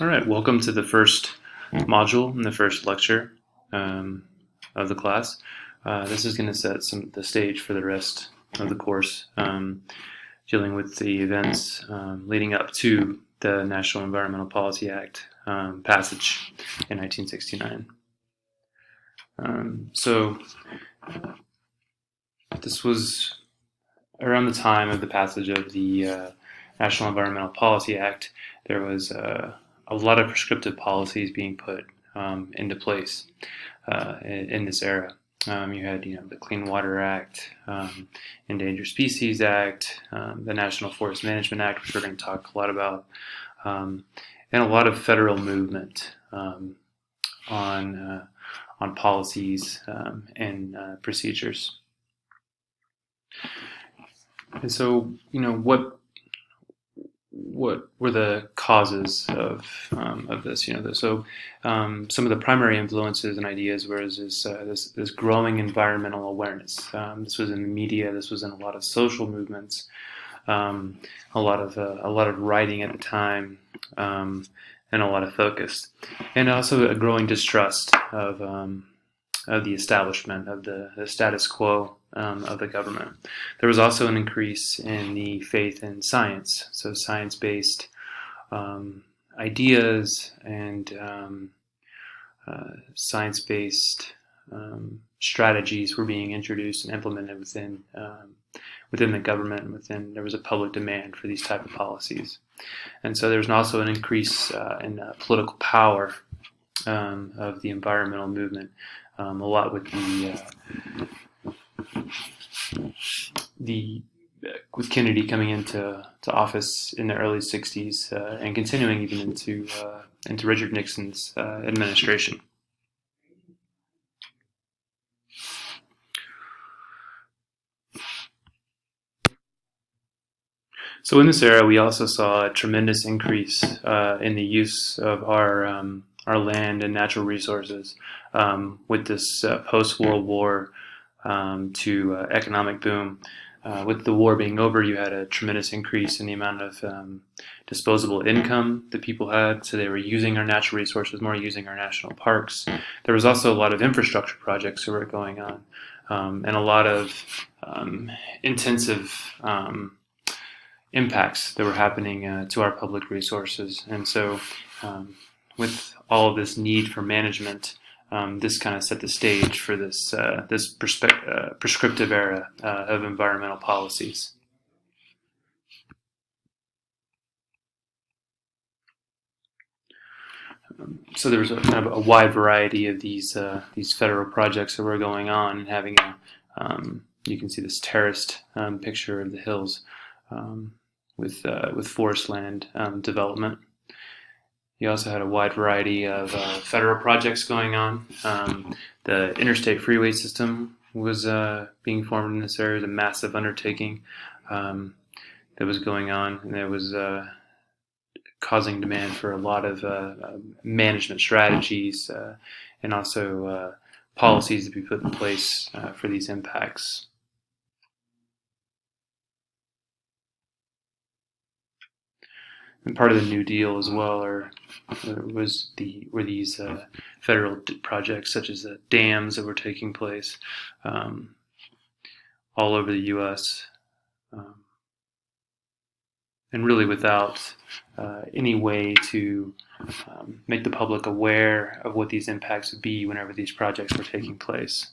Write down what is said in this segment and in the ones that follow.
All right, welcome to the first module and the first lecture of the class. This is going to set the stage for the rest of the course, dealing with the events leading up to the National Environmental Policy Act passage in 1969. So this was around the time of the passage of the National Environmental Policy Act. There was a lot of prescriptive policies being put into place in this era. You had, the Clean Water Act, Endangered Species Act, the National Forest Management Act, which we're going to talk a lot about, and a lot of federal movement on policies and procedures. And so, what were the causes of this? So some of the primary influences and ideas were this growing environmental awareness. This was in the media. This was in a lot of social movements. A lot of writing at the time, and a lot of focus, and also a growing distrust of the establishment, of the status quo of the government. There was also an increase in the faith in science, so science-based ideas and science-based strategies were being introduced and implemented within the government. There was a public demand for these type of policies, and so there was also an increase in political power of the environmental movement. A lot with with Kennedy coming into office in the early '60s and continuing even into Richard Nixon's administration. So in this era, we also saw a tremendous increase in the use of our land and natural resources with this post-World War to economic boom. With the war being over, you had a tremendous increase in the amount of disposable income that people had, so they were using our natural resources more, using our national parks. There was also a lot of infrastructure projects that were going on, and a lot of intensive impacts that were happening to our public resources. And so with all of this need for management, this kind of set the stage for this prescriptive era of environmental policies. So there was a kind of a wide variety of these federal projects that were going on, and having you can see this terraced picture of the hills with forest land development. You also had a wide variety of federal projects going on. The interstate freeway system was being formed in this area. It was a massive undertaking that was going on, and it was causing demand for a lot of management strategies and also policies to be put in place for these impacts. And part of the New Deal as well were these federal projects, such as the dams that were taking place all over the U.S. And really without any way to make the public aware of what these impacts would be whenever these projects were taking place.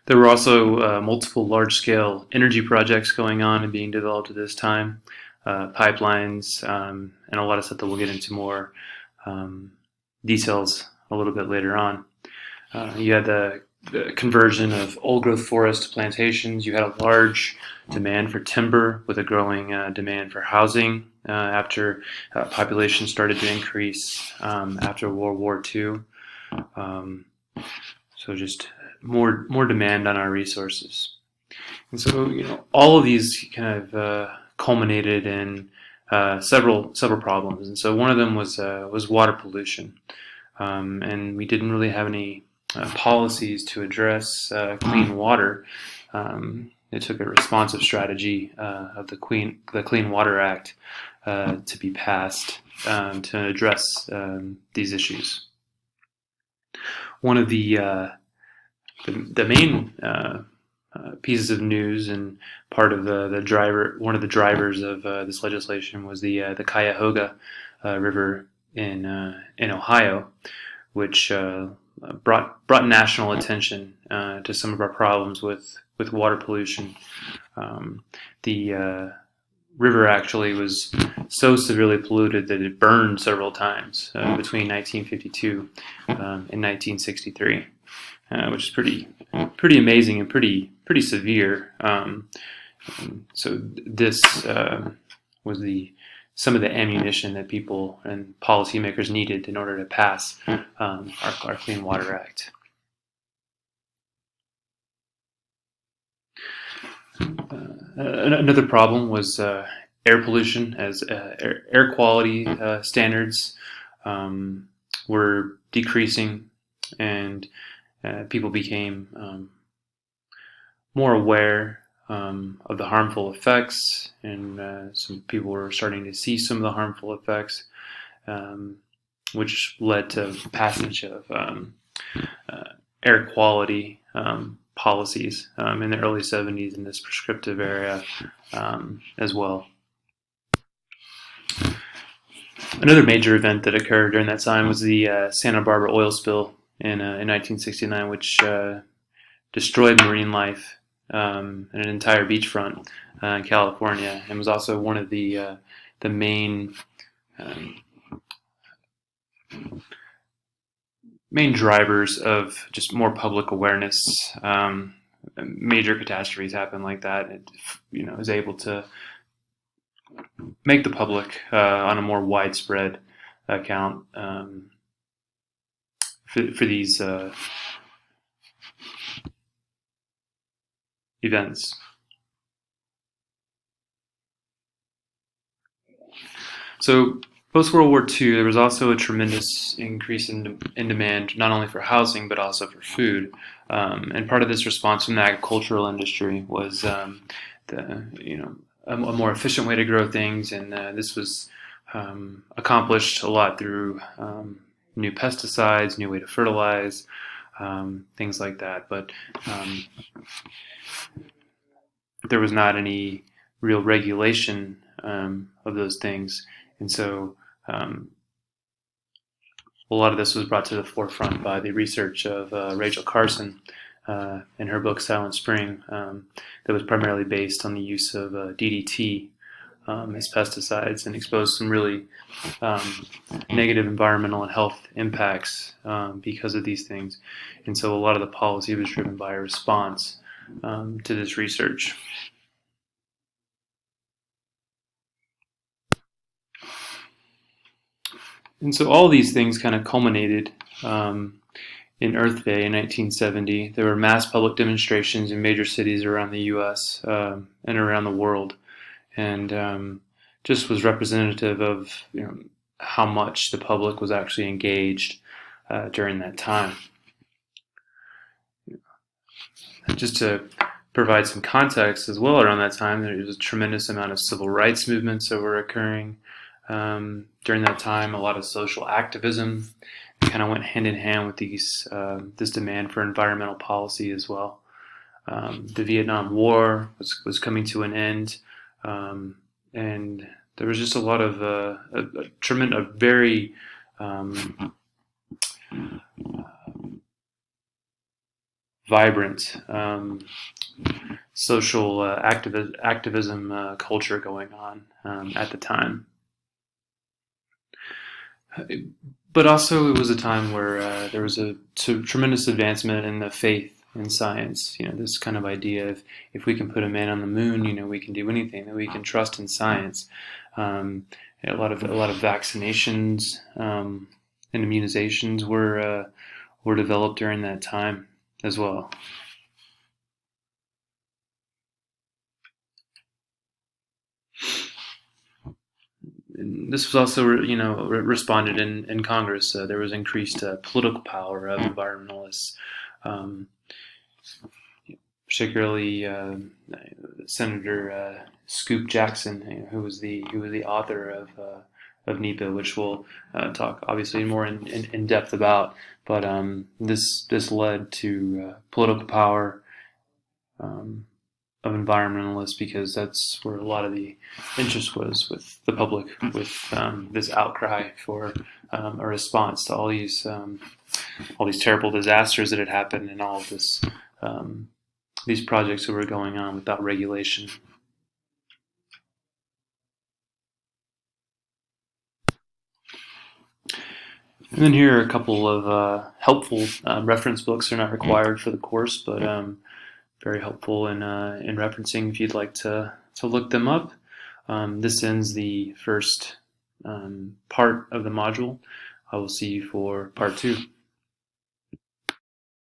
There were also multiple large-scale energy projects going on and being developed at this time. Pipelines, and a lot of stuff that we'll get into more details a little bit later on. You had the conversion of old-growth forest to plantations. You had a large demand for timber with a growing demand for housing after population started to increase after World War II. So just more demand on our resources. And so, all of these kind of culminated in several problems, and so one of them was water pollution, and we didn't really have any policies to address clean water. It took a responsive strategy of the Clean Water Act to be passed to address these issues. One of the main pieces of news and part of one of the drivers of this legislation was the Cuyahoga River in Ohio, which brought national attention to some of our problems with water pollution. The river actually was so severely polluted that it burned several times between 1952 and 1963, which is pretty amazing and pretty severe. So this was some of the ammunition that people and policymakers needed in order to pass our Clean Water Act. Another problem was air pollution, as air quality standards were decreasing, and people became more aware of the harmful effects, and some people were starting to see some of the harmful effects, which led to passage of air quality policies in the early 70s in this prescriptive area as well. Another major event that occurred during that time was the Santa Barbara oil spill in 1969, which destroyed marine life and an entire beachfront in California, and was also one of the main drivers of just more public awareness. Major catastrophes happen like that. It, is able to make the public on a more widespread account for these events. So post-World War II, there was also a tremendous increase in demand, not only for housing, but also for food. And part of this response from the agricultural industry was a more efficient way to grow things, and this was accomplished a lot through new pesticides, new way to fertilize, things like that. But there was not any real regulation of those things, and so a lot of this was brought to the forefront by the research of Rachel Carson in her book Silent Spring, that was primarily based on the use of DDT as pesticides, and exposed some really negative environmental and health impacts because of these things. And so a lot of the policy was driven by a response to this research. And so all these things kind of culminated in Earth Day in 1970. There were mass public demonstrations in major cities around the U.S. And around the world, and just was representative of how much the public was actually engaged during that time. Just to provide some context as well, around that time there was a tremendous amount of civil rights movements that were occurring during that time. A lot of social activism kind of went hand in hand with this demand for environmental policy as well. The Vietnam War was coming to an end, and there was just a lot of a very vibrant social activism culture going on at the time. But also it was a time where there was a tremendous advancement in the faith in science. This kind of idea of, if we can put a man on the moon, we can do anything, that we can trust in science. A lot of vaccinations and immunizations were developed during that time as well. And this was also, responded in Congress. There was increased political power of environmentalists, particularly Senator Scoop Jackson, who was the author of of NEPA, which we'll talk obviously more in depth about. But this led to political power um, of environmentalists, because that's where a lot of the interest was with the public, with this outcry for a response to all these terrible disasters that had happened, and all of this these projects that were going on without regulation. And then here are a couple of helpful reference books. They're not required for the course, but very helpful in referencing if you'd like to look them up. This ends the first part of the module. I will see you for part 2.